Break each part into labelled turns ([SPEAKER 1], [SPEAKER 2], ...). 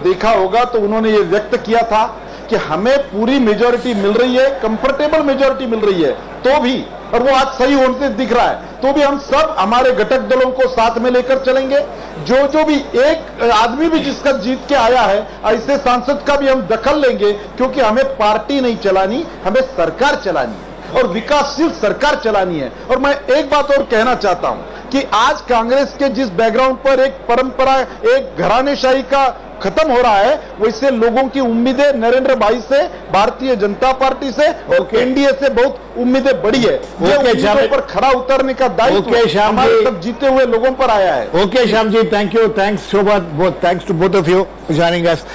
[SPEAKER 1] देखा होगा तो उन्होंने ये व्यक्त किया था कि हमें पूरी मेजॉरिटी मिल रही है, कंफर्टेबल मेजॉरिटी मिल रही है, तो भी, और वो आज सही होने दिख रहा है, तो भी हम सब हमारे घटक दलों को साथ में लेकर चलेंगे। जो भी एक आदमी भी जिसका जीत के आया है, ऐसे सांसद का भी हम दखल लेंगे, क्योंकि हमें पार्टी नहीं चलानी, हमें सरकार चलानी है और विकासशील सरकार चलानी है। और मैं एक बात और कहना चाहता हूं कि आज कांग्रेस के जिस बैकग्राउंड पर एक परंपरा, एक घरानेशाही का खत्म हो रहा है, वैसे लोगों की उम्मीदें नरेंद्र भाई से, भारतीय जनता पार्टी से और एनडीए से बहुत उम्मीदें बड़ी है। ये उम्मीदों पर खरा उतरने का दायित्व हमारे सब जीते हुए लोगों पर आया है।
[SPEAKER 2] Okay Shyam ji, thank you, thanks so much, thanks to both of you joining us.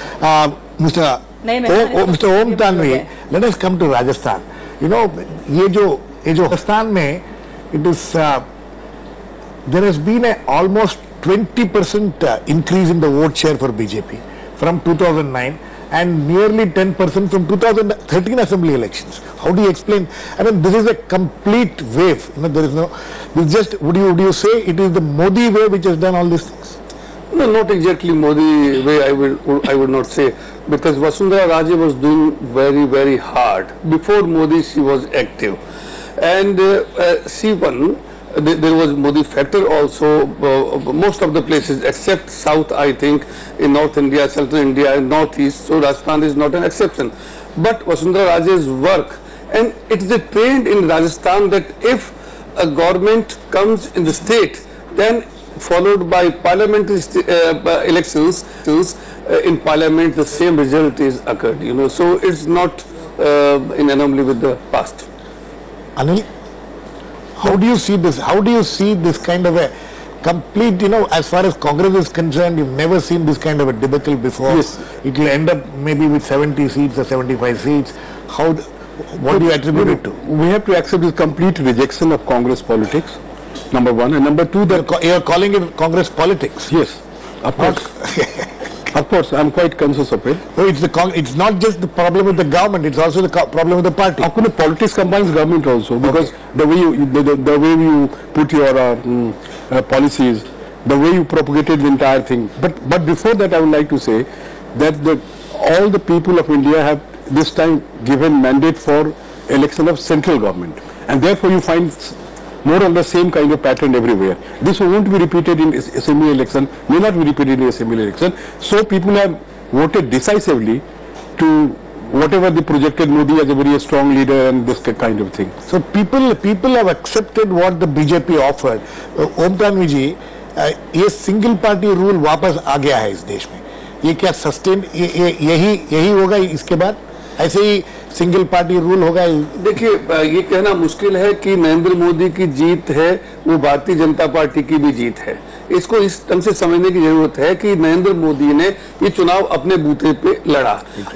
[SPEAKER 2] Mister Om Tanvi, let us come to Rajasthan. You know, ये जो राजस्थान में it is there has been a almost 20% increase in the vote share for BJP from 2009 and nearly 10% from 2013 assembly elections. How do you explain? I mean, this is a complete wave. You know, there is no. It's just would you say it is the Modi way which has done all these things?
[SPEAKER 3] No, not exactly Modi way. I would not say, because Vasundhara Raje was doing very hard before Modi. She was active, and she won. There was Modi factor also. Most of the places except South, I think, in North India, Central India, and Northeast. So Rajasthan is not an exception. But Vasundhara Raje's work, and it is a trend in Rajasthan that if a government comes in the state, then followed by parliamentary elections, in parliament the same result is occurred. You know, so it's not in anomaly with the past.
[SPEAKER 2] Anil, how do you see this? How do you see this kind of a complete, you know, as far as Congress is concerned, you've never seen this kind of a debacle before.
[SPEAKER 4] Yes.
[SPEAKER 2] It will end up maybe with 70 seats or 75 seats. What do you attribute it to?
[SPEAKER 4] We have to accept this complete rejection of Congress politics, number one. And number two, that
[SPEAKER 2] You're calling it Congress politics?
[SPEAKER 4] yes, of course. Of course, I'm quite conscious of it.
[SPEAKER 2] So it's not just the problem with the government, it's also the problem with the party.
[SPEAKER 4] Of course, politics combines government also, because the way you put your policies, the way you propagated the entire thing. But before that, I would like to say that all the people of India have this time given mandate for election of central government, and therefore you find more or less same kind of pattern everywhere. This won't be repeated in assembly election, may not be repeated in assembly election. So people have voted decisively to whatever they projected Modi as a very strong leader and this kind of thing.
[SPEAKER 2] So people have accepted what the BJP offered. Om Tanvi ji, ये single party rule वापस आ गया है इस देश में, ये क्या sustain यही होगा इसके बाद? ऐसे ही सिंगल पार्टी रूल होगा?
[SPEAKER 3] देखिए, ये कहना मुश्किल है कि नरेंद्र मोदी की जीत है वो भारतीय जनता पार्टी की भी जीत है। इसको इस ढंग से समझने की जरूरत है कि नरेंद्र मोदी ने ये चुनाव अपने बूते पे लड़ा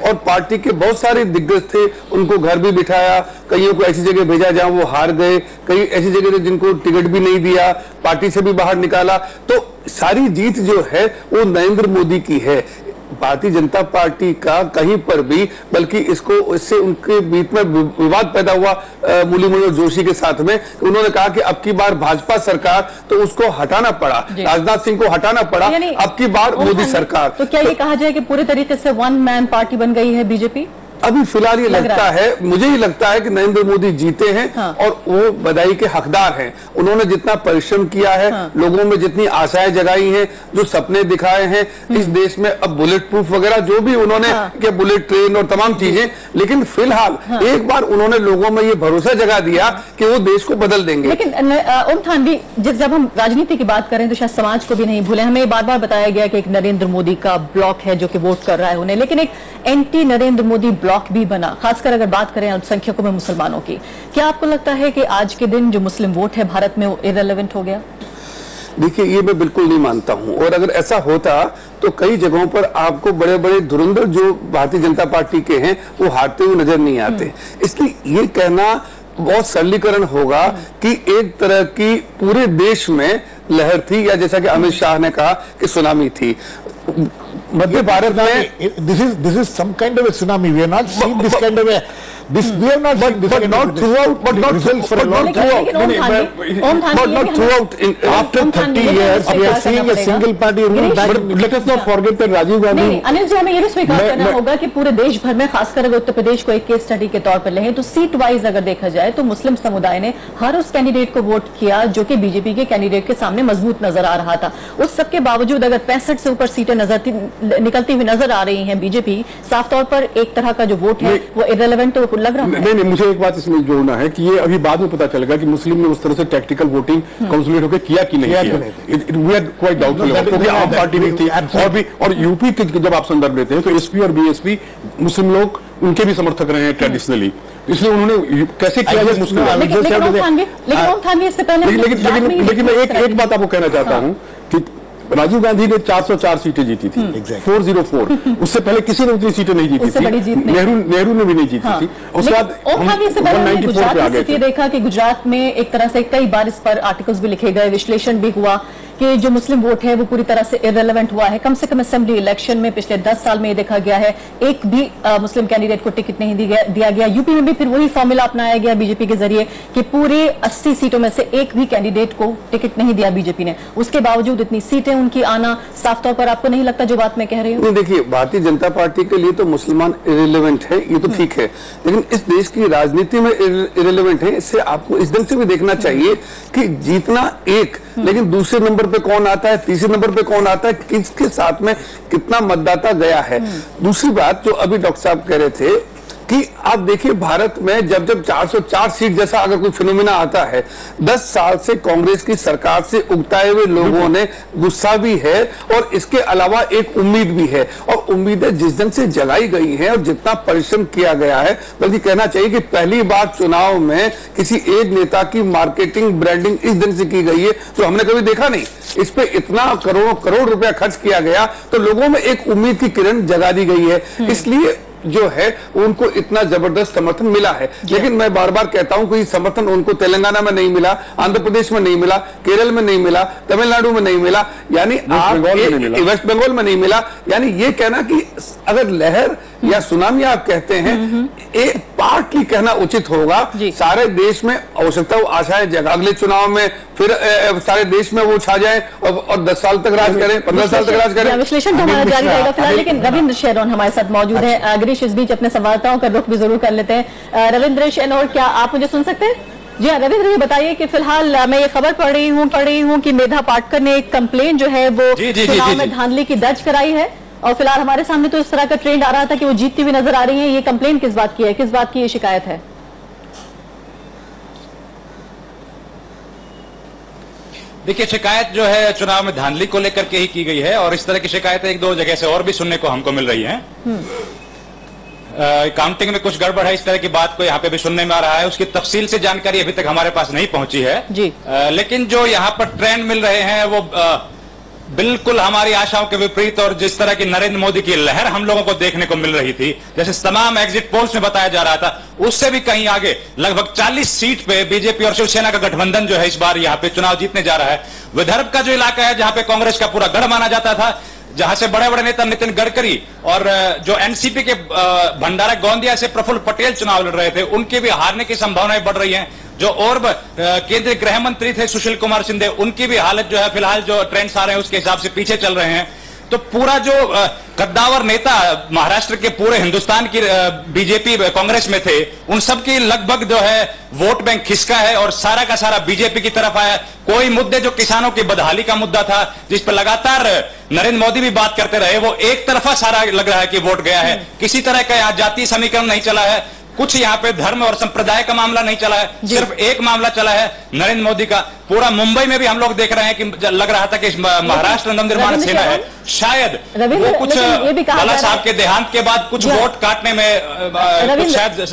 [SPEAKER 3] और पार्टी के बहुत सारे दिग्गज थे, उनको घर भी बिठाया, कईयों को ऐसी जगह भेजा जहां वो हार गए, कई ऐसी जगह थे जिनको टिकट भी नहीं दिया, पार्टी से भी बाहर निकाला। तो सारी जीत जो है वो नरेंद्र मोदी की है। भारतीय जनता पार्टी का कहीं पर भी, बल्कि इससे उनके बीच में विवाद पैदा हुआ मुरली मनोहर जोशी के साथ में। उन्होंने कहा कि अब की बार भाजपा सरकार, तो उसको हटाना पड़ा, राजनाथ सिंह को हटाना पड़ा, अब की बार मोदी सरकार।
[SPEAKER 5] तो क्या ये कहा जाए कि पूरे तरीके से वन मैन पार्टी बन गई है बीजेपी?
[SPEAKER 3] अभी फिलहाल ये लगता है, मुझे ही लगता है कि नरेंद्र मोदी जीते हैं और वो बधाई के हकदार हैं। उन्होंने जितना परिश्रम किया है, लोगों में जितनी आशाएं जगाई हैं, जो सपने दिखाए हैं इस देश में, अब बुलेट प्रूफ वगैरह जो भी उन्होंने कि बुलेट ट्रेन और तमाम चीजें, लेकिन फिलहाल एक बार उन्होंने लोगों में ये भरोसा जगा दिया कि वो देश को बदल देंगे।
[SPEAKER 5] लेकिन ओम थानवी, जब हम राजनीति की बात करें तो शायद समाज को भी नहीं भूले। हमें बार बार बताया गया कि एक नरेंद्र मोदी का ब्लॉक है जो कि वोट कर रहा है उन्हें, लेकिन एक एंटी नरेंद्र मोदी ब्लॉक भी बना, खासकर अगर बात करें अल्पसंख्यकों में मुसलमानों की। क्या आपको लगता है कि आज के दिन जो मुस्लिम वोट है भारत में वो इररिलेवेंट हो गया?
[SPEAKER 3] देखिए, ये मैं बिल्कुल नहीं मानता हूं, और अगर ऐसा होता तो कई जगहों पर आपको बड़े बड़े धुरंधर जो भारतीय जनता पार्टी के हैं वो हारते हुए नजर नहीं आते। इसलिए ये कहना बहुत सरलीकरण होगा कि एक तरह की पूरे देश में लहर थी, या जैसा कि अमित शाह ने कहा कि सुनामी थी मध्य भारत में।
[SPEAKER 2] This is some kind of a tsunami. We are not seeing this kind of a This we have not seen this
[SPEAKER 4] but not throughout, but not
[SPEAKER 2] results for a long
[SPEAKER 5] लेकिन
[SPEAKER 2] time.
[SPEAKER 5] Om Thanvi
[SPEAKER 3] but not throughout.
[SPEAKER 2] After 30 years, we are seeing a single party rule back.
[SPEAKER 4] But let us not forget that Rajiv Gandhi.
[SPEAKER 5] नहीं, अनिल जी, हमें ये भी स्वीकार करना होगा कि पूरे देश भर में, खासकर अगर उत्तर प्रदेश को एक केस स्टडी के तौर पर लें, तो सीट वाइज अगर देखा जाए तो मुस्लिम समुदाय ने हर उस कैंडिडेट को वोट किया जो कि बीजेपी के कैंडिडेट के सामने मजबूत नजर आ रहा था। उस सबके बावजूद अगर 65 से ऊपर सीटें निकलती हुई नजर आ रही हैं बीजेपी, साफ तौर पर एक तरह का जो वोट है वो इररिलेवेंट लग रहा है।
[SPEAKER 4] नहीं, मुझे एक बात इसमें जोड़ना है कि ये अभी बाद में पता चलेगा कि मुस्लिम ने उस तरह से टैक्टिकल वोटिंग कंसोलिडेट होकर किया कि नहीं किया। वी आर क्वाइट डाउटफुल क्योंकि आम पार्टी नहीं थी और यूपी के जब आप संदर्भ लेते हैं तो एसपी और बीएसपी मुस्लिम लोग उनके भी समर्थक रहे हैं ट्रेडिशनली, इसलिए उन्होंने कैसे किया ये मुश्किल है। लेकिन मैं एक बात आपको कहना चाहता हूं कि राजीव गांधी ने 404 सीटें जीती थी, 404। उससे पहले किसी ने उतनी सीटें नहीं जीती थी, नेहरू ने भी नहीं जीती थी। उसके बाद 194 पे आ गए थे।
[SPEAKER 5] देखा कि गुजरात में एक तरह से कई बार इस पर आर्टिकल्स भी लिखे गए, विश्लेषण भी हुआ कि जो मुस्लिम वोट है वो पूरी तरह से इररिलेवेंट हुआ है। कम से कम असेंबली इलेक्शन में पिछले 10 साल में ये देखा गया है, एक भी मुस्लिम कैंडिडेट को टिकट नहीं दिया गया। यूपी में भी फिर वही फॉर्मूला अपनाया गया बीजेपी के जरिए कि पूरे 80 सीटों में से एक भी कैंडिडेट को टिकट नहीं दिया बीजेपी ने। उसके बावजूद इतनी सीटें उनकी आना, साफ तौर पर आपको नहीं लगता जो बात मैं कह रही हूँ?
[SPEAKER 3] देखिए, भारतीय जनता पार्टी के लिए तो मुसलमान इररिलेवेंट है, ये तो ठीक है, लेकिन इस देश की राजनीति में इररिलेवेंट है। इससे आपको इस ढंग से भी देखना चाहिए कि जीतना एक, लेकिन दूसरे नंबर पे कौन आता है, तीसरे नंबर पे कौन आता है, किसके साथ में कितना मतदाता गया है। दूसरी बात जो अभी डॉक्टर साहब कह रहे थे कि आप देखिए भारत में जब 404 सीट जैसा अगर कोई फिनोमिना आता है, 10 साल से कांग्रेस की सरकार से उगताए हुए लोगों ने गुस्सा भी है और इसके अलावा एक उम्मीद भी है, और उम्मीदें जिस ढंग से जगाई गई हैं और जितना परिश्रम किया गया है, बल्कि कहना चाहिए कि पहली बार चुनाव में किसी एक नेता की मार्केटिंग ब्रांडिंग इस ढंग से की गई है जो हमने कभी देखा नहीं। इस पे इतना करोड़ रुपया खर्च किया गया, तो लोगों में एक उम्मीद की किरण जगा दी गई है, इसलिए जो है उनको इतना जबरदस्त समर्थन मिला है। लेकिन मैं बार बार कहता हूं कि समर्थन उनको तेलंगाना में नहीं मिला, आंध्र प्रदेश में नहीं मिला, केरल में नहीं मिला, तमिलनाडु में नहीं मिला, यानी वेस्ट बंगाल में नहीं मिला। यानी ये कहना कि अगर लहर या सुनामी आप कहते हैं, एक पार्टली कहना उचित होगा। सारे देश में आवश्यकता आशाएं जगा, अगले चुनाव में फिर सारे देश में वो छा जाए और 10 साल तक राज करें, 15 साल तक राज करें।
[SPEAKER 5] विश्लेषण तो हमारा जारी रहेगा फिलहाल, लेकिन रविंद्र शेनोर हमारे साथ मौजूद है। गिरीश, इस बीच अपने संवाददाताओं का रुख भी जरूर कर लेते हैं। रविंद्र शेनोर, क्या आप मुझे सुन सकते हैं? जी हाँ रविंद्र, ये बताइए कि फिलहाल मैं ये खबर पढ़ रही हूँ कि मेधा पाटकर ने एक कंप्लेन जो है वो चुनाव में धांधली की दर्ज कराई है, और फिलहाल हमारे सामने तो इस तरह का ट्रेंड आ रहा था कि वो जीतती हुई नजर आ रही है। ये कंप्लेन किस बात की है, किस बात की ये शिकायत है?
[SPEAKER 6] देखिए, शिकायत जो है चुनाव में धांधली को लेकर के ही की गई है, और इस तरह की शिकायतें एक दो जगह से और भी सुनने को हमको मिल रही हैं। काउंटिंग में कुछ गड़बड़ है, इस तरह की बात को यहाँ पे भी सुनने में आ रहा है। उसकी तफसील से जानकारी अभी तक हमारे पास नहीं पहुंची है जी। लेकिन जो यहाँ पर ट्रेंड मिल रहे हैं वो बिल्कुल हमारी आशाओं के विपरीत, और जिस तरह की नरेंद्र मोदी की लहर हम लोगों को देखने को मिल रही थी, जैसे तमाम एग्जिट पोल्स में बताया जा रहा था, उससे भी कहीं आगे लगभग 40 सीट पे बीजेपी और शिवसेना का गठबंधन जो है इस बार यहाँ पे चुनाव जीतने जा रहा है। विदर्भ का जो इलाका है जहां पे कांग्रेस का पूरा गढ़ माना जाता था, जहां से बड़े बड़े नेता नितिन गडकरी और जो एनसीपी के भंडारा गोंदिया से प्रफुल्ल पटेल चुनाव लड़ रहे थे, उनके भी हारने की संभावनाएं बढ़ रही हैं। जो और केंद्रीय गृह मंत्री थे सुशील कुमार शिंदे, उनकी भी हालत जो है फिलहाल जो ट्रेंड्स आ रहे हैं उसके हिसाब से पीछे चल रहे हैं। तो पूरा जो कद्दावर नेता महाराष्ट्र के पूरे हिंदुस्तान की बीजेपी कांग्रेस में थे, उन सब की लगभग जो है वोट बैंक खिसका है और सारा का सारा बीजेपी की तरफ आया। कोई मुद्दे जो किसानों की बदहाली का मुद्दा था, जिस पर लगातार नरेंद्र मोदी भी बात करते रहे, वो एक तरफा सारा लग रहा है कि वोट गया है। किसी तरह का यहाँ जातीय समीकरण नहीं चला है, कुछ यहाँ पे धर्म और संप्रदाय का मामला नहीं चला है, सिर्फ एक मामला चला है नरेंद्र मोदी का। पूरा मुंबई में भी हम लोग देख रहे हैं कि लग रहा था कि महाराष्ट्र नवनिर्माण सेना है, शायद वो कुछ बाला साहब के देहांत के बाद कुछ वोट काटने में कुछ शायद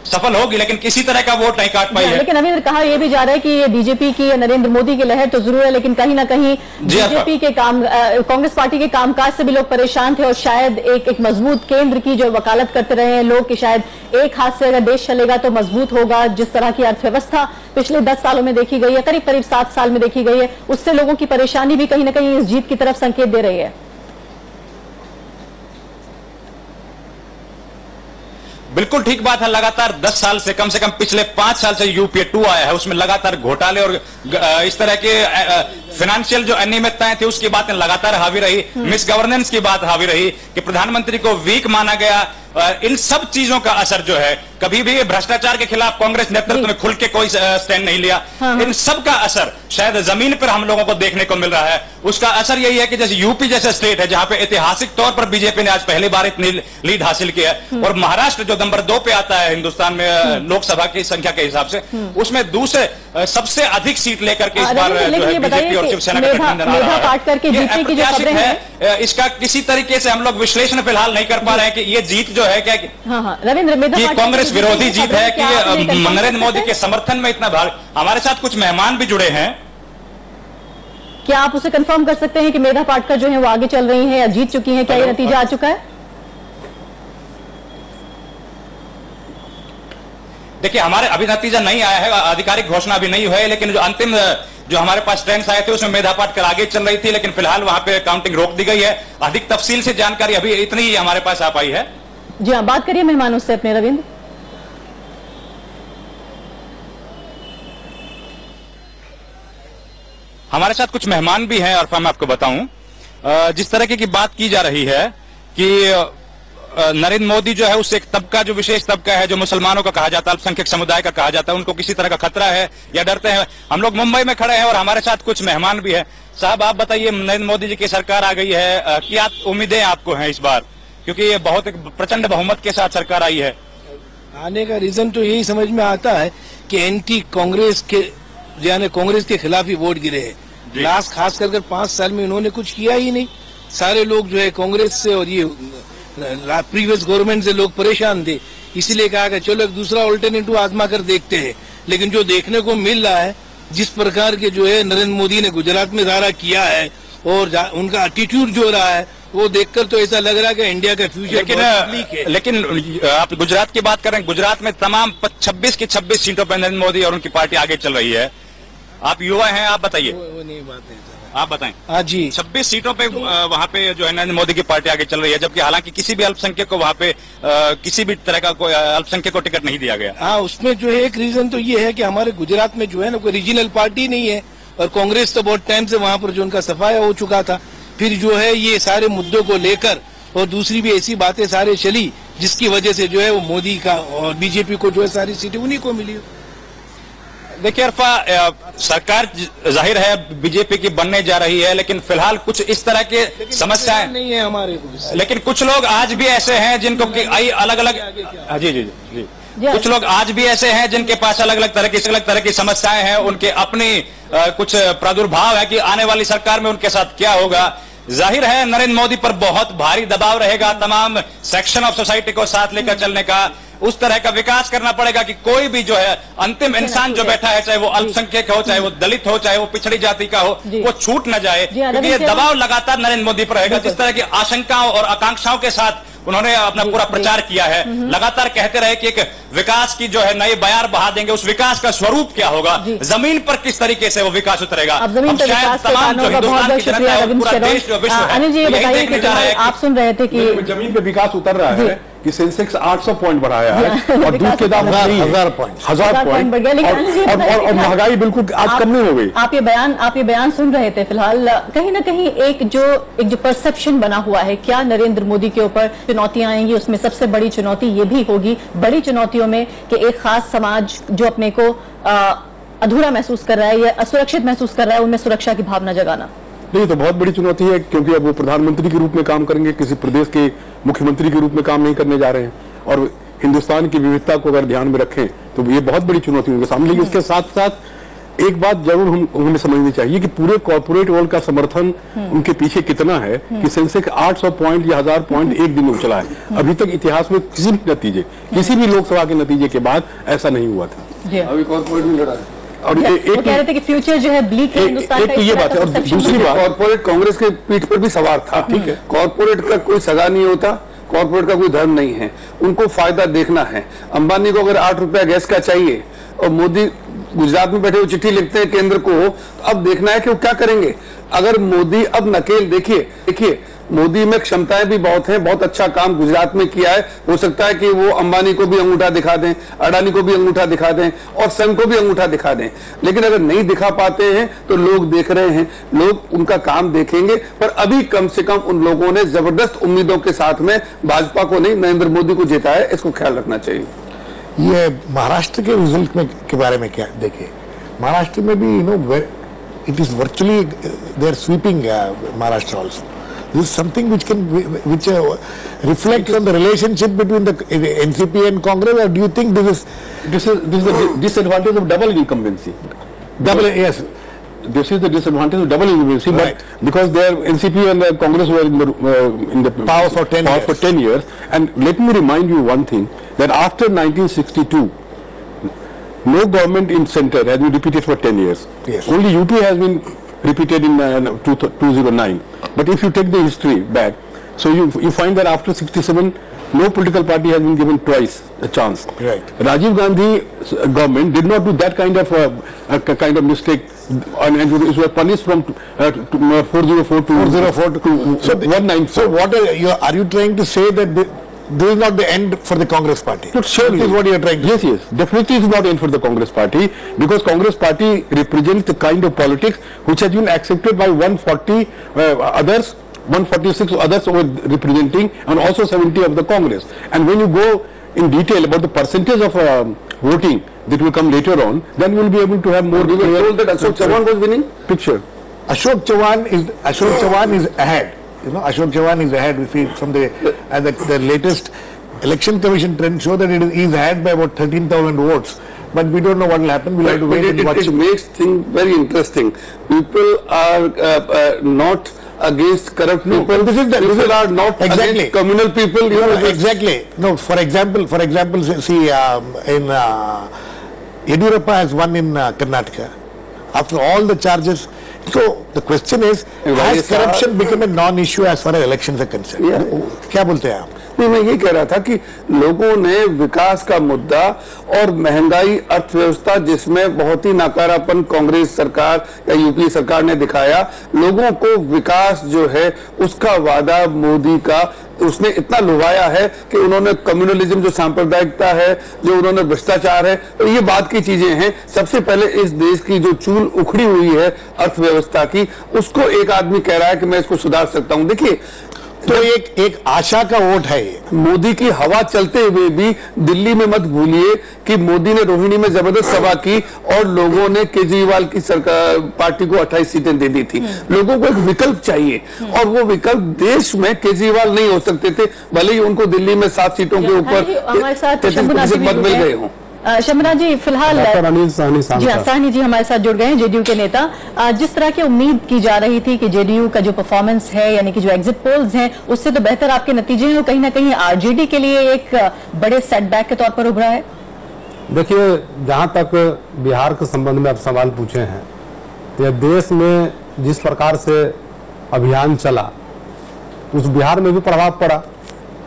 [SPEAKER 6] सफल होगी, लेकिन किसी तरह का वोट नहीं काट पाई है।
[SPEAKER 5] लेकिन रविंद्र, कहा यह भी जा रहा है कि ये बीजेपी की नरेंद्र मोदी की लहर तो जरूर है, लेकिन कहीं ना कहीं बीजेपी के कांग्रेस पार्टी के कामकाज से भी लोग परेशान थे, और शायद एक मजबूत केंद्र की जो वकालत करते रहे हैं लोग कि शायद एक हाथ से अगर देश चलेगा तो मजबूत होगा। जिस तरह की अर्थव्यवस्था पिछले 10 सालों में देखी गई है, करीब 7 साल में देखी गई है, उससे लोगों की परेशानी भी कहीं ना कहीं इस जीत की तरफ संकेत दे रही है।
[SPEAKER 6] बिल्कुल ठीक बात है। लगातार 10 साल से कम पिछले 5 साल से यूपीए 2 आया है, उसमें लगातार घोटाले और इस तरह के फाइनेंशियल जो अनियमितताएं थी उसकी बातें लगातार हावी रही। मिस गवर्नेंस की बात हावी रही कि प्रधानमंत्री को वीक माना गया। इन सब चीजों का असर जो है, कभी भी भ्रष्टाचार के खिलाफ कांग्रेस नेतृत्व में खुल के कोई स्टैंड नहीं लिया। इन सब का असर शायद जमीन पर हम लोगों को देखने को मिल रहा है। उसका असर यही है कि जैसे यूपी जैसे स्टेट है जहां पे ऐतिहासिक तौर पर बीजेपी ने आज पहली बार इतनी लीड हासिल की है, और महाराष्ट्र जो नंबर 2 पे आता है हिंदुस्तान में लोकसभा की संख्या के हिसाब से, उसमें दूसरे सबसे अधिक सीट लेकर के इस बार जो है बीजेपी और शिवसेना का गठबंधन आ रहा है। इसका किसी तरीके से हम लोग विश्लेषण फिलहाल नहीं कर पा रहे हैं कि ये जीत जो है क्या
[SPEAKER 5] रविंद्र,
[SPEAKER 6] कि कांग्रेस विरोधी जीत है कि नरेंद्र मोदी के समर्थन में इतना भाग। हमारे साथ कुछ मेहमान भी जुड़े हैं,
[SPEAKER 5] क्या आप उसे कंफर्म कर सकते हैं कि मेधा पाटकर जो है वो आगे चल रही है या जीत चुकी है? क्या ये नतीजा आ चुका है?
[SPEAKER 6] देखिए, हमारे अभी नतीजा नहीं आया है, आधिकारिक घोषणा अभी नहीं हुई है, लेकिन जो अंतिम जो हमारे पास ट्रेंड्स आए थे उसमें मेधा पाटकर आगे चल रही थी, लेकिन फिलहाल वहां पे काउंटिंग रोक दी गई है। अधिक तफसील से जानकारी अभी इतनी ही हमारे पास आ पाई है।
[SPEAKER 5] जी हाँ, बात करिए मेहमानों से अपने रविंद्र।
[SPEAKER 6] हमारे साथ कुछ मेहमान भी हैं और मैं आपको बताऊं, जिस तरह की बात की जा रही है कि नरेंद्र मोदी जो है उससे एक तबका, जो विशेष तबका है, जो मुसलमानों का कहा जाता है, अल्पसंख्यक समुदाय का कहा जाता है, उनको किसी तरह का खतरा है या डरते हैं। हम लोग मुंबई में खड़े हैं और हमारे साथ कुछ मेहमान भी हैं। साहब, आप बताइए, नरेंद्र मोदी जी की सरकार आ गई है, क्या उम्मीदें आपको हैं इस बार? क्योंकि ये बहुत एक प्रचंड बहुमत के साथ सरकार आई है।
[SPEAKER 7] आने का रीजन तो यही समझ में आता है कि एंटी कांग्रेस के, यानी कांग्रेस के खिलाफ ही वोट गिरे हैं। लास्ट खास कर 5 साल में इन्होंने कुछ किया ही नहीं। सारे लोग जो है कांग्रेस से और ये प्रीवियस गवर्नमेंट से लोग परेशान थे, इसीलिए कहा कि चलो एक दूसरा ऑल्टरनेटिव आजमा कर देखते हैं। लेकिन जो देखने को मिल रहा है, जिस प्रकार के जो है नरेंद्र मोदी ने गुजरात में सारा किया है और उनका एटीट्यूड जो रहा है, वो देखकर तो ऐसा लग रहा है कि इंडिया का फ्यूचर
[SPEAKER 6] लेकिन आप गुजरात की बात करें, गुजरात में तमाम 26 की 26 सीटों पर नरेंद्र मोदी और उनकी पार्टी आगे चल रही है। आप युवा हैं, आप बताइए।
[SPEAKER 7] वो नहीं बात है,
[SPEAKER 6] आप बताएं।
[SPEAKER 7] हाँ जी,
[SPEAKER 6] 26 सीटों पे वहां पे जो है नरेंद्र मोदी की पार्टी आगे चल रही है, जबकि हालांकि किसी भी अल्पसंख्यक को वहां पे किसी भी तरह का कोई अल्पसंख्यक को टिकट नहीं दिया गया।
[SPEAKER 7] हाँ, उसमें जो है एक रीजन तो ये है कि हमारे गुजरात में जो है ना कोई रीजनल पार्टी नहीं है, और कांग्रेस तो बहुत टाइम से वहां पर जो उनका सफाया हो चुका था। फिर जो है ये सारे मुद्दों को लेकर और दूसरी भी ऐसी बातें सारे चली, जिसकी वजह से जो है वो मोदी का और बीजेपी को जो है सारी सीटें उन्हीं को मिली।
[SPEAKER 6] देखिए अरफा, सरकार जाहिर है बीजेपी की बनने जा रही है, लेकिन फिलहाल कुछ इस तरह के समस्याएं
[SPEAKER 7] नहीं है हमारे को।
[SPEAKER 6] लेकिन कुछ लोग आज भी ऐसे हैं जिनको अलग अलग जी कुछ लोग आज भी ऐसे हैं जिनके पास अलग अलग तरह की समस्याएं हैं। उनके अपनी कुछ प्रादुर्भाव है कि आने वाली सरकार में उनके साथ क्या होगा। जाहिर है नरेंद्र मोदी पर बहुत भारी दबाव रहेगा, तमाम सेक्शन ऑफ सोसाइटी को साथ लेकर चलने का। उस तरह का विकास करना पड़ेगा कि कोई भी जो है अंतिम इंसान जो बैठा है, चाहे वो अल्पसंख्यक हो, चाहे वो दलित हो, चाहे वो पिछड़ी जाति का हो, वो छूट न जाए, क्योंकि ये दबाव लगातार नरेंद्र मोदी पर रहेगा। जिस तरह की आशंकाओं और आकांक्षाओं के साथ उन्होंने अपना पूरा प्रचार किया है, लगातार कहते रहे कि एक विकास की जो है नई बयार बहा देंगे, उस विकास का स्वरूप क्या होगा, जमीन पर किस तरीके से वो विकास उतरेगा।
[SPEAKER 5] अब शायद तमाम जो हिंदुस्तान की जनता है, पूरा देश जो विश्व है, अनिल जी ये बताइए कि आप सुन रहे थे कि
[SPEAKER 4] जमीन पे विकास उतर रहा है कि सेंसेक्स 800 पॉइंट बढ़ाया है और दूध के दाम 1000 पॉइंट बढ़ गया, और महंगाई बिल्कुल आज कम नहीं हो गई।
[SPEAKER 5] आप ये बयान सुन रहे थे। फिलहाल कहीं ना कहीं एक जो परसेप्शन बना हुआ है, क्या नरेंद्र मोदी के ऊपर चुनौतियां आएंगी, उसमें सबसे बड़ी चुनौती ये भी होगी बड़ी चुनौतियों में कि एक खास समाज जो अपने को अधूरा महसूस कर रहा है या असुरक्षित महसूस कर रहा है, उनमें सुरक्षा की भावना जगाना।
[SPEAKER 4] नहीं, तो बहुत बड़ी चुनौती है, क्योंकि अब वो प्रधानमंत्री के रूप में काम करेंगे, किसी प्रदेश के मुख्यमंत्री के रूप में काम नहीं करने जा रहे हैं। और हिंदुस्तान की विविधता को अगर ध्यान में रखें तो ये बहुत बड़ी चुनौती उनके सामने। लेकिन इसके साथ साथ एक बात जरूर हमें समझनी चाहिए कि पूरे कॉर्पोरेट वर्ल्ड का समर्थन उनके पीछे कितना है कि सेंसेक्स 800 पॉइंट या 1000 पॉइंट एक दिन में उछला है। अभी तक इतिहास में किसी भी लोकसभा के नतीजे के बाद ऐसा नहीं हुआ था।
[SPEAKER 3] अभी कॉर्पोरेट में लड़ा है।
[SPEAKER 4] और
[SPEAKER 5] वो कह रहे थे कि फ्यूचर जो है ब्लीक है हिंदुस्तान का।
[SPEAKER 4] एक तो ये बात है, और दूसरी बात,
[SPEAKER 3] कॉर्पोरेट कांग्रेस के पीठ पर भी सवार था। ठीक है, कॉर्पोरेट का कोई सगा नहीं होता, कॉर्पोरेट का कोई धर्म नहीं है, उनको फायदा देखना है। अंबानी को अगर 8 रुपया गैस का चाहिए और मोदी गुजरात में बैठे हुए चिट्ठी लिखते हैं केंद्र को, तो अब देखना है कि वो क्या करेंगे। अगर मोदी अब नकेल देखिए मोदी में क्षमताएं भी बहुत हैं, बहुत अच्छा काम गुजरात में किया है। हो सकता है कि वो अंबानी को भी अंगूठा दिखा दें, अडानी को भी अंगूठा दिखा दें और संघ को भी अंगूठा दिखा दें, लेकिन अगर नहीं दिखा पाते हैं तो लोग देख रहे हैं, लोग उनका काम देखेंगे। पर अभी कम से कम उन लोगों ने जबरदस्त उम्मीदों के साथ में भाजपा को नहीं, नरेंद्र मोदी को जीता है, इसको ख्याल रखना चाहिए।
[SPEAKER 2] ये महाराष्ट्र के रिजल्ट में के बारे में क्या देखिए, महाराष्ट्र में भी it is virtually they are sweeping Maharashtra also. This is something which can reflect on the relationship between the NCP and Congress, or do you think this is the disadvantage of double incumbency? Yes.
[SPEAKER 4] This is the disadvantage of double incumbency, right. But because their NCP and Congress were in the power for 10 years. And let me remind you one thing, that after 1962, no government in center has been repeated for 10 years.
[SPEAKER 2] Yes.
[SPEAKER 4] Only UP has been repeated in 2009. But if you take the history back, so you find that after 67, no political party has been given twice a chance.
[SPEAKER 2] Right.
[SPEAKER 4] Rajiv Gandhi's government did not do that kind of mistake, and it was punished from 404 to 194.
[SPEAKER 2] So what are you trying to say that this is not the end for the Congress party?
[SPEAKER 4] But surely,
[SPEAKER 2] this is what you are trying to say.
[SPEAKER 4] Yes, definitely it is not end for the Congress party, because Congress party represents the kind of politics which has been accepted by 140 others, 146 others were representing, and also 70 of the Congress. And when you go in detail about the percentage of voting that will come later on, then we will be able to have more.
[SPEAKER 3] You were told that Ashok Chavan was winning?
[SPEAKER 4] Picture.
[SPEAKER 2] Ashok Chavan is ahead. You know, Ashok Chavan is ahead. We see from the latest election commission trend show that he is ahead by about 13,000 votes. But we don't know what will happen. We'll have to wait and watch.
[SPEAKER 3] It makes things very interesting. People are not against corrupt people. People are not against communal people.
[SPEAKER 2] Exactly. No, for example, see, Yediyurappa has won in Karnataka after all the charges. So the question is, has corruption become a non-issue as far as elections are concerned? क्या बोलते हैं आप?
[SPEAKER 3] नहीं, मैं ये कह रहा था कि लोगों ने विकास का मुद्दा और महंगाई, अर्थव्यवस्था जिसमें बहुत ही नकारापन कांग्रेस सरकार या यूपी सरकार ने दिखाया, लोगों को विकास जो है उसका वादा मोदी का उसने इतना लुभाया है कि उन्होंने कम्युनलिज्म जो सांप्रदायिकता है, जो उन्होंने भ्रष्टाचार है, तो ये बात की चीजें हैं। सबसे पहले इस देश की जो चूल उखड़ी हुई है अर्थव्यवस्था की, उसको एक आदमी कह रहा है कि मैं इसको सुधार सकता हूं। देखिए,
[SPEAKER 2] तो एक आशा का वोट है ये।
[SPEAKER 3] मोदी की हवा चलते हुए भी दिल्ली में मत भूलिए कि मोदी ने रोहिणी में जबरदस्त सभा की और लोगों ने केजरीवाल की सरकार पार्टी को 28 सीटें दे दी थी। लोगों को एक विकल्प चाहिए, और वो विकल्प देश में केजरीवाल नहीं हो सकते थे, भले ही उनको दिल्ली में 7 सीटों के ऊपर 33% मत मिल गए हों।
[SPEAKER 5] शंभुनाथ जी, फिलहाल जी साहनी जी हमारे साथ जुड़ गए हैं, जेडीयू के नेता। जिस तरह की उम्मीद की जा रही थी कि जेडीयू का जो परफॉर्मेंस है, यानी कि जो एग्जिट पोल्स हैं, उससे तो बेहतर आपके नतीजे हैं, वो कहीं ना कहीं आरजेडी के लिए एक बड़े सेटबैक के तौर पर उभरा है।
[SPEAKER 8] देखिए, जहां तक बिहार के संबंध में आप सवाल पूछे हैं, यह देश में जिस प्रकार से अभियान चला, उस बिहार में भी प्रभाव पड़ा,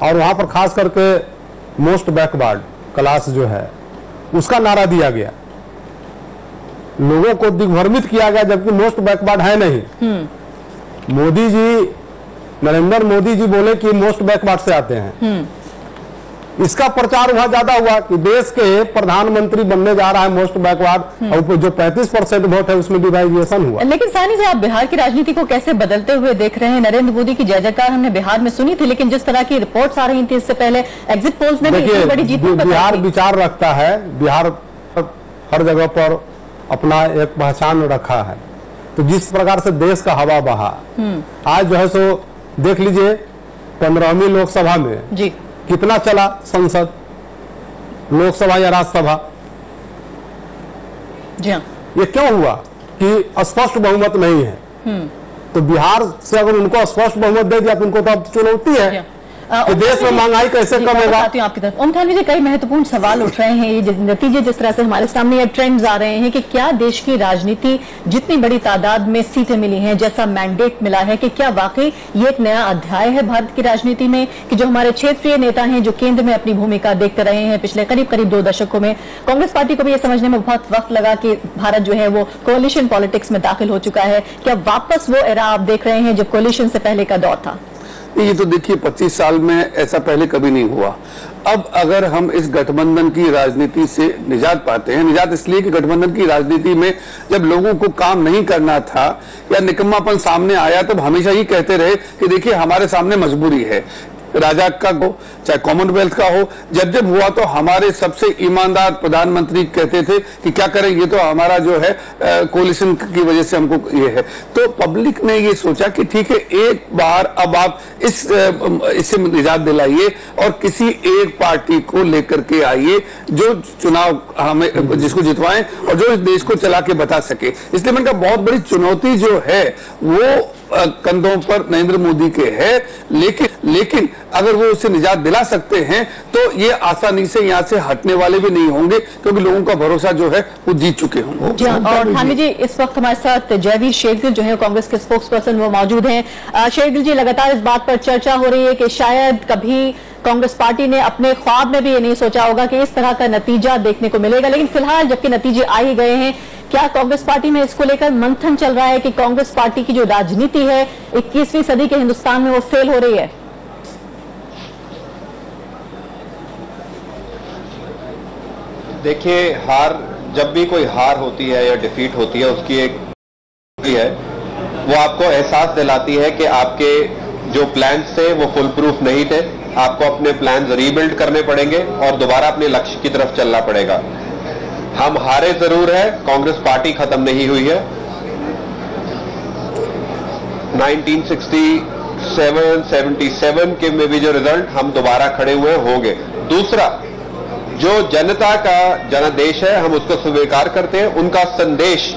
[SPEAKER 8] और वहां पर खास करके मोस्ट बैकवर्ड क्लास जो है उसका नारा दिया गया, लोगों को दिग्भ्रमित किया गया, जबकि मोस्ट बैकवर्ड है नहीं। मोदी जी, नरेंद्र मोदी जी बोले कि मोस्ट बैकवर्ड से आते हैं। इसका प्रचार वहां ज्यादा हुआ कि देश के प्रधानमंत्री बनने जा रहा है मोस्ट बैकवर्ड, और जो 35% वोट है उसमें डिवाइडेशन हुआ।
[SPEAKER 5] लेकिन सानी जी, आप बिहार की राजनीति को कैसे बदलते हुए देख रहे हैं? नरेंद्र मोदी की जय जयकार हमने बिहार में सुनी थी, लेकिन जिस तरह की रिपोर्ट्स आ रही थी इससे पहले एग्जिट पोल्स ने भी बड़ी जीत
[SPEAKER 8] बिहार विचार रखता है, बिहार हर जगह पर अपना एक पहचान रखा है। तो जिस प्रकार से देश का हवा बहा, आज जो है सो देख लीजिए 15वीं लोकसभा में
[SPEAKER 5] जी
[SPEAKER 8] कितना चला संसद, लोकसभा या राज्यसभा।
[SPEAKER 5] जी हाँ,
[SPEAKER 8] ये क्यों हुआ कि स्पष्ट बहुमत नहीं है। तो बिहार से अगर उनको स्पष्ट बहुमत दे दिया तो उनको तो अब चुनौती है कि देश में महंगाई कैसे कमेगा।
[SPEAKER 5] आपकी तरफ ओम थानवी जी, कई महत्वपूर्ण सवाल उठ रहे हैं, ये नतीजे जिस तरह से हमारे सामने ये ट्रेंड्स आ रहे हैं कि क्या देश की राजनीति जितनी बड़ी तादाद में सीटें मिली हैं, जैसा मैंडेट मिला है, कि क्या वाकई ये एक नया अध्याय है भारत की राजनीति में, कि जो हमारे क्षेत्रीय नेता हैं, जो केंद्र में अपनी भूमिका देखते रहे हैं पिछले करीब 2 दशकों में, कांग्रेस पार्टी को भी ये समझने में बहुत वक्त लगा कि भारत जो है वो कोalition पॉलिटिक्स में दाखिल हो चुका है, क्या वापस वो एरा आप देख रहे हैं जब कोalition से पहले का दौर था?
[SPEAKER 3] ये तो देखिए 25 साल में ऐसा पहले कभी नहीं हुआ। अब अगर हम इस गठबंधन की राजनीति से निजात पाते हैं, निजात इसलिए कि गठबंधन की राजनीति में जब लोगों को काम नहीं करना था या निकम्मापन सामने आया, तब हमेशा ही कहते रहे कि देखिए हमारे सामने मजबूरी है, राजा का हो चाहे कॉमनवेल्थ का हो। जब जब हुआ तो हमारे सबसे ईमानदार प्रधानमंत्री कहते थे कि क्या करें, ये तो हमारा जो है कोलिशन की वजह से हमको ये है। तो पब्लिक ने ये सोचा कि ठीक है, एक बार अब आप इससे निजात दिलाइए और किसी एक पार्टी को लेकर के आइए जो चुनाव हमें जिसको जितवाएं और जो इस देश को चला के बता सके। इसलिए मैंने कहा बहुत बड़ी चुनौती जो है वो कंधों पर नरेंद्र मोदी के है, लेकिन अगर वो उसे निजात दिला सकते हैं तो ये आसानी से यहाँ से हटने वाले भी नहीं होंगे, क्योंकि लोगों का भरोसा जो है वो जीत चुके होंगे।
[SPEAKER 5] और थानवी जी, इस वक्त हमारे साथ जयवीर शेरगिल जो है कांग्रेस के स्पोक्स पर्सन वो मौजूद हैं। शेरगिल जी, लगातार इस बात पर चर्चा हो रही है कि शायद कभी कांग्रेस पार्टी ने अपने ख्वाब में भी ये नहीं सोचा होगा कि इस तरह का नतीजा देखने को मिलेगा, लेकिन फिलहाल जबकि नतीजे आ ही गए हैं, क्या कांग्रेस पार्टी में इसको लेकर मंथन चल रहा है कि कांग्रेस पार्टी की जो राजनीति है 21वीं सदी के हिंदुस्तान में वो फेल हो रही है?
[SPEAKER 9] देखिए, जब भी कोई हार होती है या डिफीट होती है, उसकी एक है वो आपको एहसास दिलाती है कि आपके जो प्लान्स थे वो फुल प्रूफ नहीं थे। आपको अपने प्लान्स रीबिल्ड करने पड़ेंगे और दोबारा अपने लक्ष्य की तरफ चलना पड़ेगा। हम हारे जरूर है, कांग्रेस पार्टी खत्म नहीं हुई है। 1967, 77 के में भी जो रिजल्ट, हम दोबारा खड़े हुए होंगे। दूसरा, जो जनता का जनादेश है, हम उसको स्वीकार करते हैं। उनका संदेश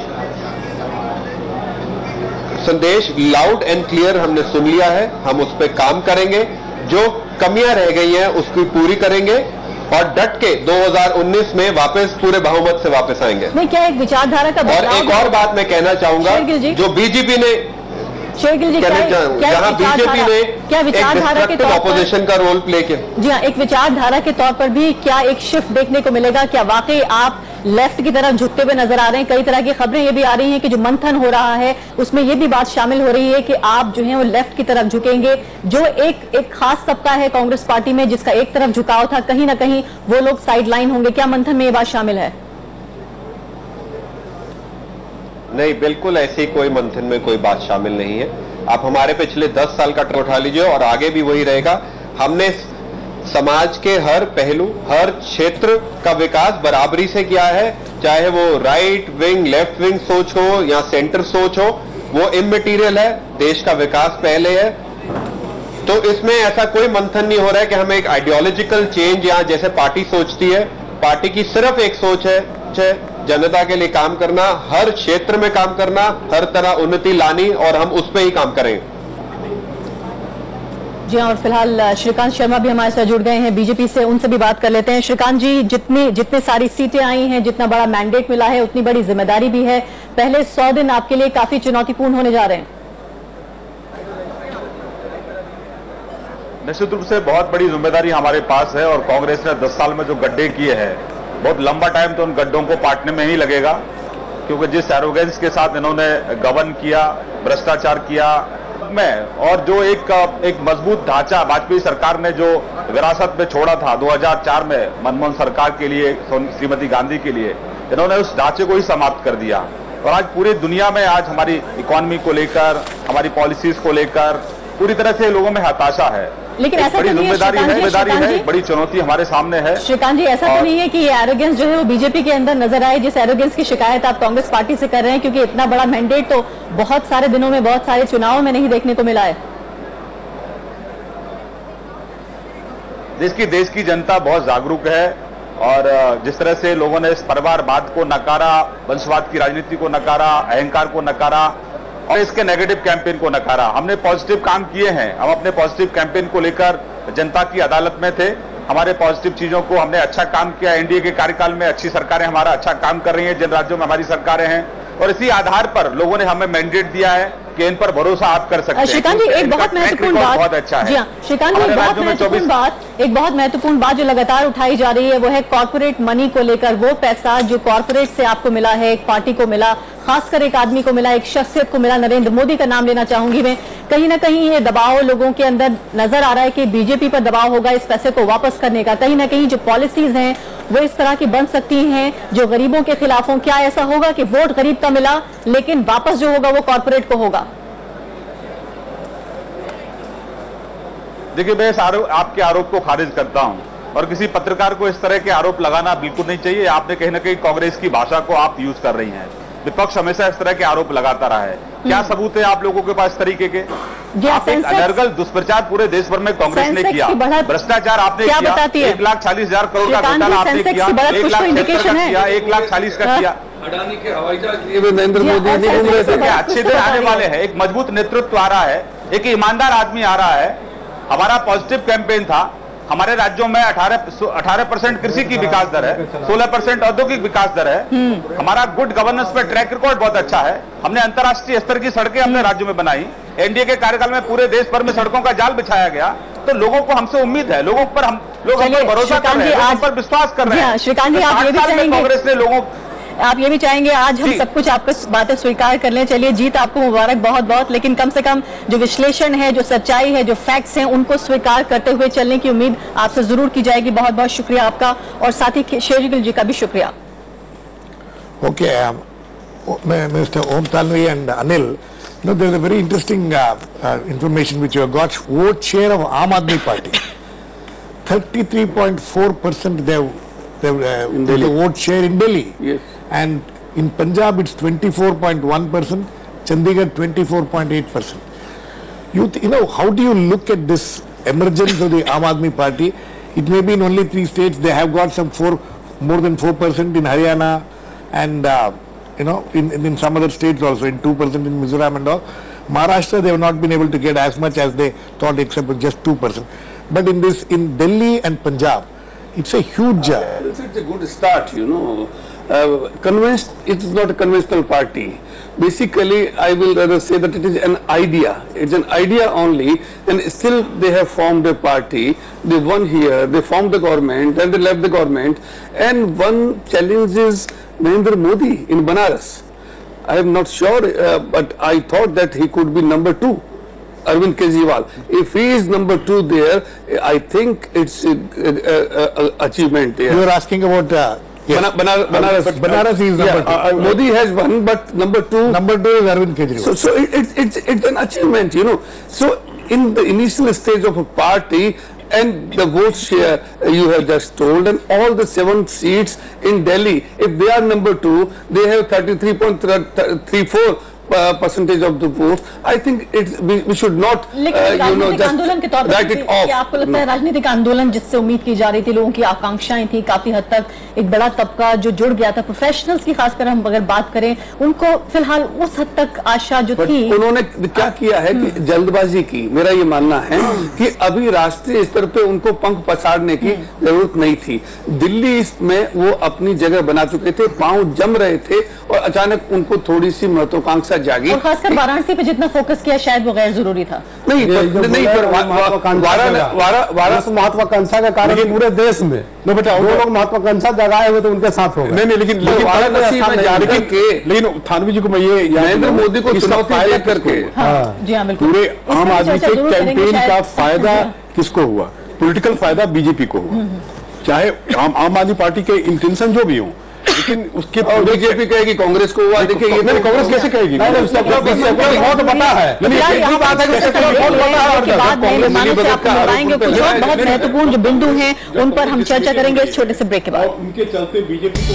[SPEAKER 9] लाउड एंड क्लियर हमने सुन लिया है। हम उस पर काम करेंगे, जो कमियां रह गई हैं उसकी पूरी करेंगे और डट के 2019 में वापस पूरे बहुमत से वापस आएंगे।
[SPEAKER 5] नहीं, क्या एक विचारधारा का
[SPEAKER 9] और एक और बात मैं कहना चाहूंगा, जो बीजेपी ने जहां बीजेपी ने एक ऑपोजिशन का रोल प्ले किया।
[SPEAKER 5] जी हाँ, एक विचारधारा के तौर पर भी क्या एक शिफ्ट देखने को मिलेगा? क्या वाकई आप लेफ्ट की तरफ झुकते हुए नजर आ रहे हैं? कई तरह की खबरें ये भी आ रही हैं कि जो मंथन हो रहा है उसमें ये भी बात शामिल हो रही है कि आप जो है वो लेफ्ट की तरफ झुकेंगे। जो एक खास तबका है कांग्रेस पार्टी में जिसका एक तरफ झुकाव था, कहीं ना कहीं वो लोग साइड लाइन होंगे। क्या मंथन में ये बात शामिल है?
[SPEAKER 9] नहीं, बिल्कुल ऐसी कोई मंथन में कोई बात शामिल नहीं है। आप हमारे पिछले 10 साल का उठा लीजिए और आगे भी वही रहेगा। हमने समाज के हर पहलू, हर क्षेत्र का विकास बराबरी से किया है, चाहे वो राइट विंग, लेफ्ट विंग सोच हो या सेंटर सोच हो, वो इममटीरियल है। देश का विकास पहले है। तो इसमें ऐसा कोई मंथन नहीं हो रहा है कि हमें एक आइडियोलॉजिकल चेंज या जैसे पार्टी सोचती है। पार्टी की सिर्फ एक सोच है, जनता के लिए काम करना, हर क्षेत्र में काम करना, हर तरह उन्नति लानी, और हम उस पर ही काम करेंगे।
[SPEAKER 5] जी हाँ, और फिलहाल श्रीकांत शर्मा भी हमारे साथ जुड़ गए हैं बीजेपी से, उनसे भी बात कर लेते हैं। श्रीकांत जी, जितनी सारी सीटें आई हैं, जितना बड़ा मैंडेट मिला है, उतनी बड़ी जिम्मेदारी भी है। पहले 100 दिन आपके लिए काफी चुनौतीपूर्ण होने जा रहे हैं।
[SPEAKER 1] निश्चित रूप से बहुत बड़ी जिम्मेदारी हमारे पास है, और कांग्रेस ने 10 साल में जो गड्ढे किए हैं, बहुत लंबा टाइम तो उन गड्ढों को पाटने में ही लगेगा, क्योंकि जिस एरोगेंस के साथ इन्होंने गबन किया, भ्रष्टाचार किया में, और जो एक मजबूत ढांचा वाजपेयी सरकार ने जो विरासत में छोड़ा था 2004 में मनमोहन सरकार के लिए, श्रीमती गांधी के लिए, इन्होंने उस ढांचे को ही समाप्त कर दिया। और आज पूरी दुनिया में आज हमारी इकोनॉमी को लेकर, हमारी पॉलिसीज को लेकर पूरी तरह से लोगों में हताशा है।
[SPEAKER 5] लेकिन ऐसा
[SPEAKER 1] बड़ी
[SPEAKER 5] तो नहीं है,
[SPEAKER 1] जिम्मेदारी है, बड़ी चुनौती हमारे सामने है।
[SPEAKER 5] श्रीकांत जी, ऐसा तो नहीं है कि ये एरोगेंस जो है वो बीजेपी के अंदर नजर आए, जिस एरोगेंस की शिकायत आप कांग्रेस पार्टी से कर रहे हैं, क्योंकि इतना बड़ा मैंडेट तो बहुत सारे दिनों में, बहुत सारे चुनावों में नहीं देखने को मिला है।
[SPEAKER 1] देश की जनता बहुत जागरूक है, और जिस तरह से लोगों ने इस परिवारवाद को नकारा, वंशवाद की राजनीति को नकारा, अहंकार को नकारा और इसके नेगेटिव कैंपेन को नकारा, हमने पॉजिटिव काम किए हैं। हम अपने पॉजिटिव कैंपेन को लेकर जनता की अदालत में थे। हमारे पॉजिटिव चीजों को हमने अच्छा काम किया। एनडीए के कार्यकाल में अच्छी सरकारें हमारा अच्छा काम कर रही हैं, जिन राज्यों में हमारी सरकारें हैं, और इसी आधार पर लोगों ने हमें मैंडेट दिया है
[SPEAKER 6] कि इन पर भरोसा आप कर सकते हैं।
[SPEAKER 5] श्रीकांत जी, एक बहुत महत्वपूर्ण बात,
[SPEAKER 6] बहुत अच्छा है।
[SPEAKER 5] जी हाँ श्रीकांत जी, एक बहुत महत्वपूर्ण बात जो लगातार उठाई जा रही है वो है कॉर्पोरेट मनी को लेकर। वो पैसा जो कॉर्पोरेट से आपको मिला है, एक पार्टी को मिला, खासकर एक आदमी को मिला, एक शख्सियत को मिला, नरेंद्र मोदी का नाम लेना चाहूंगी मैं, कहीं ना कहीं ये दबाव लोगों के अंदर नजर आ रहा है कि बीजेपी पर दबाव होगा इस पैसे को वापस करने का। कहीं ना कहीं जो पॉलिसीज हैं वो इस तरह की बन सकती हैं जो गरीबों के खिलाफ हो। क्या ऐसा होगा कि वोट गरीब का मिला लेकिन वापस जो होगा वो कॉर्पोरेट को होगा?
[SPEAKER 6] देखिए, मैं इस आपके आरोप को खारिज करता हूं और किसी पत्रकार को इस तरह के आरोप लगाना बिल्कुल नहीं चाहिए। आपने कहीं ना कहीं कांग्रेस की भाषा को आप यूज कर रही हैं। विपक्ष हमेशा इस तरह के आरोप लगाता रहा है। क्या सबूत है आप लोगों के पास तरीके के? अनर्गल दुष्प्रचार पूरे देश भर में कांग्रेस ने किया, भ्रष्टाचार आपने किया, 1,40,000 करोड़ का घोटाला आपने किया, 1,46,000 का किया।
[SPEAKER 3] अडानी के हवाई जहाज लिए नरेंद्र मोदी नहीं घूम रहे थे?
[SPEAKER 6] अच्छे दिन आने वाले हैं, एक मजबूत नेतृत्व आ रहा है, एक ईमानदार आदमी आ रहा है। हमारा पॉजिटिव कैंपेन था। हमारे राज्यों में 18% कृषि की विकास दर है, 16% औद्योगिक विकास दर है। हमारा गुड गवर्नेंस पे ट्रैक रिकॉर्ड बहुत अच्छा है। हमने अंतर्राष्ट्रीय स्तर की सड़कें अपने राज्यों में बनाई। एनडीए के कार्यकाल में पूरे देश भर में सड़कों का जाल बिछाया गया। तो लोगों को हमसे उम्मीद है, लोग हम पर भरोसा कर रहे हैं, हम पर विश्वास कर रहे हैं।
[SPEAKER 5] श्रीकांत जी, आप ये भी चाहेंगे,
[SPEAKER 6] कांग्रेस ने लोगों
[SPEAKER 5] आप ये भी चाहेंगे आज हम सब कुछ आपको बातें स्वीकार कर लें। चलिए, जीत आपको मुबारक बहुत बहुत, लेकिन कम से कम जो विश्लेषण है, जो सच्चाई है, जो फैक्ट्स हैं, उनको स्वीकार करते हुए चलने की उम्मीद आपसे जरूर की जाएगी। बहुत बहुत शुक्रिया आपका और साथ ही शेरगिल जी का भी शुक्रिया।
[SPEAKER 2] Okay, mister Om Tanvi and Anil, no, there's a very interesting information which you have got. Vote share of Aam Aadmi Party, 33.4% in Delhi. The vote share in Delhi.
[SPEAKER 3] Yes.
[SPEAKER 2] And in Punjab it's 24.1%, Chandigarh 24.8%. You know, how do you look at this emergence of the Aam Aadmi Party? It may be in only 3 states. They have got some more than 4% in Haryana, and you know, in some other states also, in 2% in Mizoram and all. Maharashtra, they have not been able to get as much as they thought, except for just 2%. But in Delhi and Punjab, it's a huge.
[SPEAKER 3] It's a good start, you know. Convinced, it is not a conventional party. Basically, I will rather say that it is an idea. It's an idea only, and still they have formed a party. They won here, they formed the government, and they left the government. And one challenge is Narendra Modi in Banaras. I am not sure, but I thought that he could be number 2. Arvind Kejriwal. If he is number 2 there, I think it's achievement there.
[SPEAKER 2] You are asking about yes. Banaras is number 2.
[SPEAKER 3] Modi has won, but number 2.
[SPEAKER 2] Number 2 is Arvind Kejriwal.
[SPEAKER 3] So it's an achievement, you know. So in the initial stage of a party, and the vote share you have just told, and all the 7 seats in Delhi, if they are number 2, they have 33.34% of the votes. I think we should not just write it off.
[SPEAKER 5] आपको लगता है राजनीतिक आंदोलन जिससे उम्मीद की जा रही थी, लोगों की आकांक्षाएं थी, काफी हद तक एक बड़ा तबका जो जुड़ गया था, प्रोफेशनल्स की खासकर हम अगर बात करें, उनको फिलहाल उस हद तक आशा जो थी,
[SPEAKER 3] उन्होंने क्या किया है कि जल्दबाजी की। मेरा ये मानना है कि अभी राष्ट्रीय स्तर पे उनको पंख पसारने की जरूरत नहीं थी। दिल्ली में वो अपनी जगह बना चुके थे, पांव जम रहे थे, और अचानक उनको थोड़ी सी महत्वाकांक्षा जागी।
[SPEAKER 5] और खासकर वाराणसी पे जितना फोकस किया शायद वो गैर जरूरी था।
[SPEAKER 3] नहीं, वाराणसी
[SPEAKER 8] महत्वाकांक्षा का कारण पूरे देश में बेटा वो लोग महत्वाकांक्षा जगाए हुए तो उनके साथ हो गए।
[SPEAKER 4] नहीं, लेकिन थानवी जी को मैं ये
[SPEAKER 3] नरेंद्र मोदी को चुनौती करके
[SPEAKER 4] पूरे आम आदमी के कैंपेन का फायदा किसको हुआ? पॉलिटिकल फायदा बीजेपी को हुआ, चाहे आम आदमी पार्टी के इंटेंशन जो भी हो, लेकिन उसके
[SPEAKER 3] बीजेपी कहेगी कांग्रेस को हुआ। देखिए, ये
[SPEAKER 4] नहीं, कांग्रेस कैसे कहेगी?
[SPEAKER 8] बहुत पता है,
[SPEAKER 5] बहुत महत्वपूर्ण जो बिंदु हैं उन पर हम चर्चा करेंगे इस छोटे से ब्रेक के बाद।
[SPEAKER 4] उनके चलते बीजेपी को